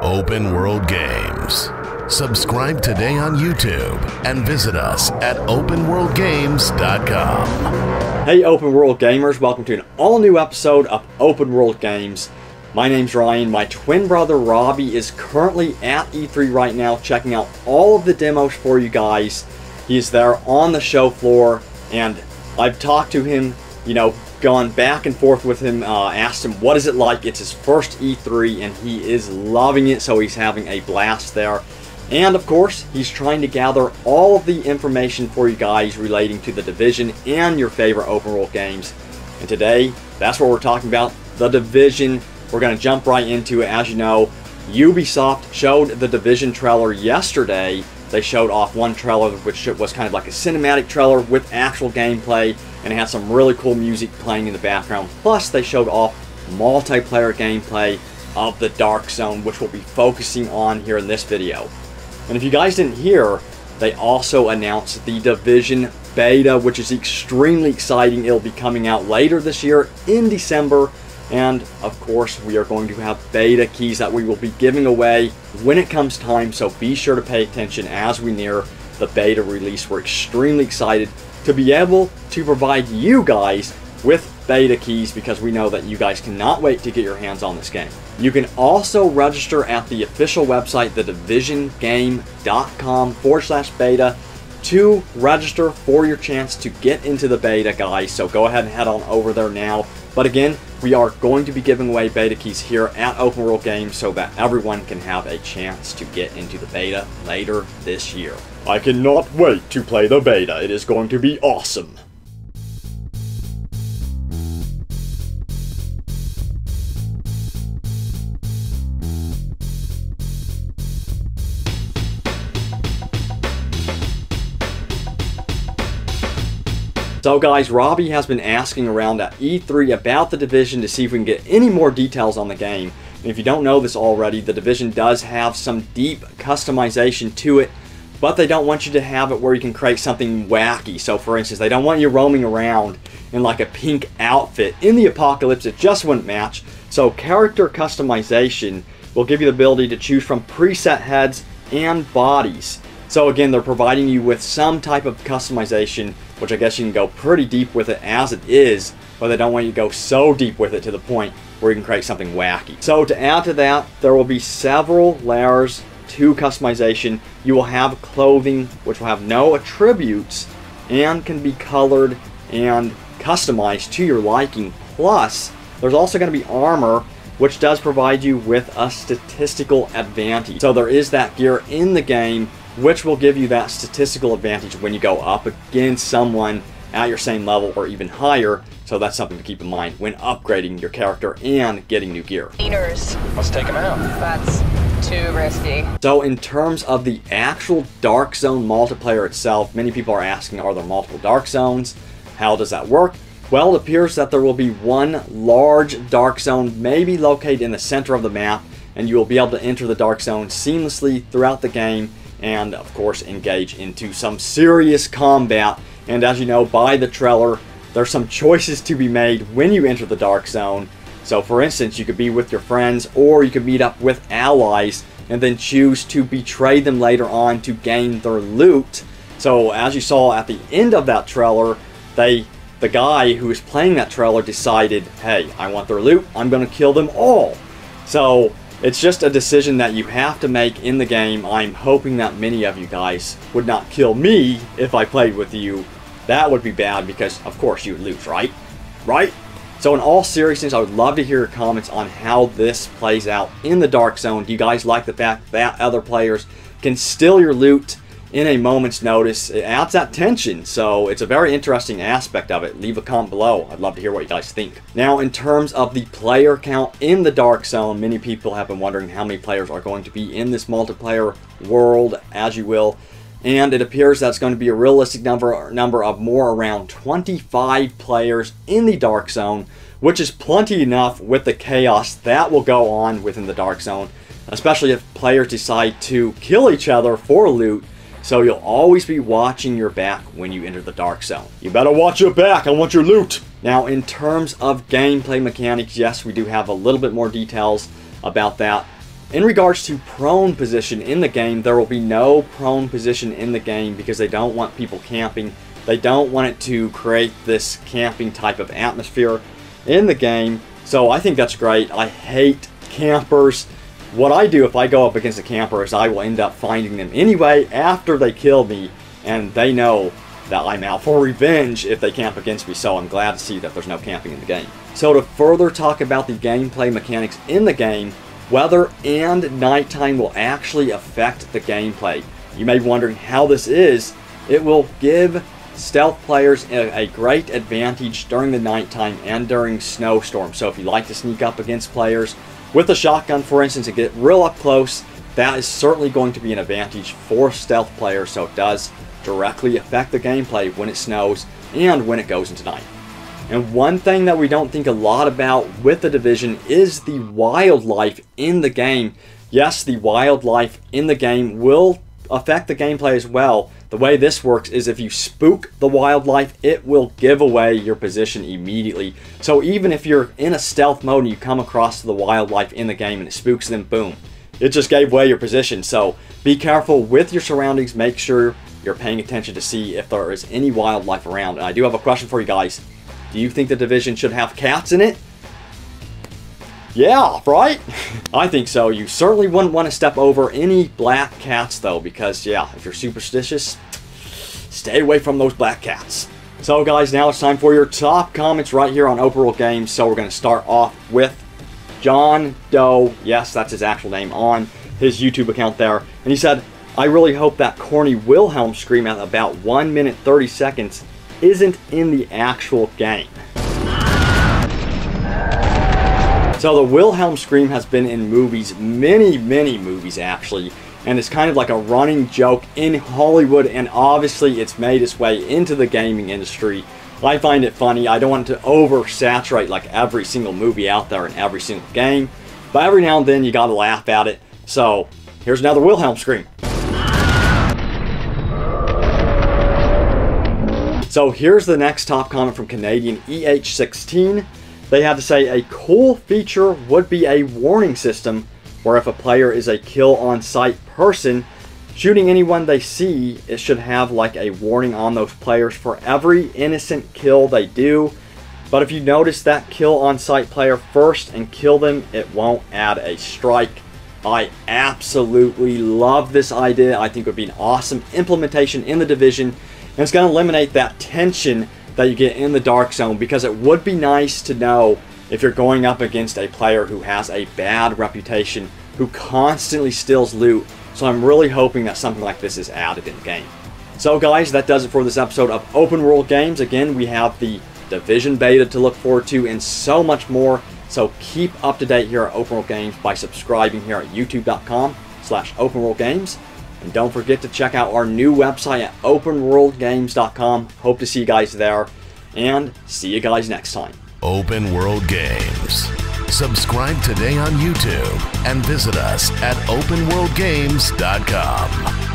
Open World Games. Subscribe today on YouTube and visit us at openworldgames.com. Hey Open World Gamers, welcome to an all-new episode of Open World Games. My name's Ryan. My twin brother Robbie is currently at E3 right now checking out all of the demos for you guys. He's there on the show floor and I've talked to him, gone back and forth with him, asked him what is it like. It's his first E3 and he is loving it, so he's having a blast there. And of course, he's trying to gather all of the information for you guys relating to The Division and your favorite open world games. And today, that's what we're talking about, The Division. We're going to jump right into it. As you know, Ubisoft showed The Division trailer yesterday. They showed off one trailer which was kind of like a cinematic trailer with actual gameplay, and it had some really cool music playing in the background. Plus, they showed off multiplayer gameplay of the Dark Zone, which we'll be focusing on here in this video. And if you guys didn't hear, they also announced the Division beta, which is extremely exciting. It'll be coming out later this year in December. And of course, we are going to have beta keys that we will be giving away when it comes time. So be sure to pay attention as we near the beta release. We're extremely excited to be able to provide you guys with beta keys because we know that you guys cannot wait to get your hands on this game. You can also register at the official website, thedivisiongame.com/beta, to register for your chance to get into the beta, guys. So go ahead and head on over there now. But again, we are going to be giving away beta keys here at Open World Games so that everyone can have a chance to get into the beta later this year. I cannot wait to play the beta. It is going to be awesome. So guys, Robbie has been asking around at E3 about The Division to see if we can get any more details on the game. And if you don't know this already, The Division does have some deep customization to it, but they don't want you to have it where you can create something wacky. So for instance, they don't want you roaming around in like a pink outfit in the apocalypse. It just wouldn't match. So character customization will give you the ability to choose from preset heads and bodies. So again, they're providing you with some type of customization, which I guess you can go pretty deep with it as it is, but they don't want you to go so deep with it to the point where you can create something wacky. So to add to that, there will be several layers to customization. You will have clothing, which will have no attributes and can be colored and customized to your liking. Plus, there's also going to be armor, which does provide you with a statistical advantage. So there is that gear in the game which will give you that statistical advantage when you go up against someone at your same level or even higher. So that's something to keep in mind when upgrading your character and getting new gear. Let's take them out. That's too risky. So in terms of the actual Dark Zone multiplayer itself, many people are asking, are there multiple Dark Zones? How does that work? Well, it appears that there will be one large Dark Zone, maybe located in the center of the map, and you will be able to enter the Dark Zone seamlessly throughout the game and of course engage into some serious combat. And as you know by the trailer, there's some choices to be made when you enter the Dark Zone. So for instance, you could be with your friends or you could meet up with allies and then choose to betray them later on to gain their loot. So as you saw at the end of that trailer, the guy who was playing that trailer decided, hey, I want their loot, I'm going to kill them all. So it's just a decision that you have to make in the game. I'm hoping that many of you guys would not kill me if I played with you. That would be bad because, of course, you would lose, right? Right? So in all seriousness, I would love to hear your comments on how this plays out in the Dark Zone. Do you guys like the fact that other players can steal your loot in a moment's notice? It adds that tension, so it's a very interesting aspect of it. Leave a comment below. I'd love to hear what you guys think. Now, in terms of the player count in the Dark Zone, many people have been wondering how many players are going to be in this multiplayer world, as you will. And it appears that's going to be a realistic number of more around 25 players in the Dark Zone, which is plenty enough with the chaos that will go on within the Dark Zone, especially if players decide to kill each other for loot. So you'll always be watching your back when you enter the Dark Zone. You better watch your back, I want your loot! Now, in terms of gameplay mechanics, yes, we do have a little bit more details about that. In regards to prone position in the game, there will be no prone position in the game because they don't want people camping. They don't want it to create this camping type of atmosphere in the game. So I think that's great. I hate campers. What I do if I go up against a camper is I will end up finding them anyway after they kill me, and they know that I'm out for revenge if they camp against me, so I'm glad to see that there's no camping in the game. So to further talk about the gameplay mechanics in the game, weather and nighttime will actually affect the gameplay. You may be wondering how this is. It will give stealth players a great advantage during the nighttime and during snowstorms. So if you like to sneak up against players with a shotgun, for instance, and get real up close, that is certainly going to be an advantage for stealth players. So it does directly affect the gameplay when it snows and when it goes into night. And one thing that we don't think a lot about with the Division is the wildlife in the game. Yes, the wildlife in the game will affect the gameplay as well. The way this works is if you spook the wildlife, it will give away your position immediately. So even if you're in a stealth mode and you come across the wildlife in the game and it spooks them, boom, it just gave away your position. So be careful with your surroundings. Make sure you're paying attention to see if there is any wildlife around. And I do have a question for you guys. Do you think the Division should have cats in it? Yeah, right? I think so. You certainly wouldn't want to step over any black cats though, because yeah, if you're superstitious, stay away from those black cats. So guys, now it's time for your top comments right here on Open World Games. So we're going to start off with John Doe. Yes, that's his actual name on his YouTube account there. And he said, I really hope that corny Wilhelm scream at about 1 minute 30 seconds isn't in the actual game. So the Wilhelm scream has been in movies, many movies actually, and it's kind of like a running joke in Hollywood, and obviously it's made its way into the gaming industry. I find it funny. I don't want it to oversaturate like every single movie out there and every single game, but every now and then you gotta laugh at it. So here's another Wilhelm scream. So here's the next top comment from Canadian EH16. They had to say a cool feature would be a warning system where if a player is a kill on sight person, shooting anyone they see, it should have like a warning on those players for every innocent kill they do. But if you notice that kill on sight player first and kill them, it won't add a strike. I absolutely love this idea. I think it would be an awesome implementation in the Division. And it's going to eliminate that tension that you get in the Dark Zone, because it would be nice to know if you're going up against a player who has a bad reputation, who constantly steals loot. So I'm really hoping that something like this is added in the game. So guys, that does it for this episode of Open World Games. Again, we have the Division beta to look forward to and so much more. So keep up to date here at Open World Games by subscribing here at youtube.com/openworldgames. And don't forget to check out our new website at openworldgames.com. Hope to see you guys there, and see you guys next time. Open World Games. Subscribe today on YouTube and visit us at openworldgames.com.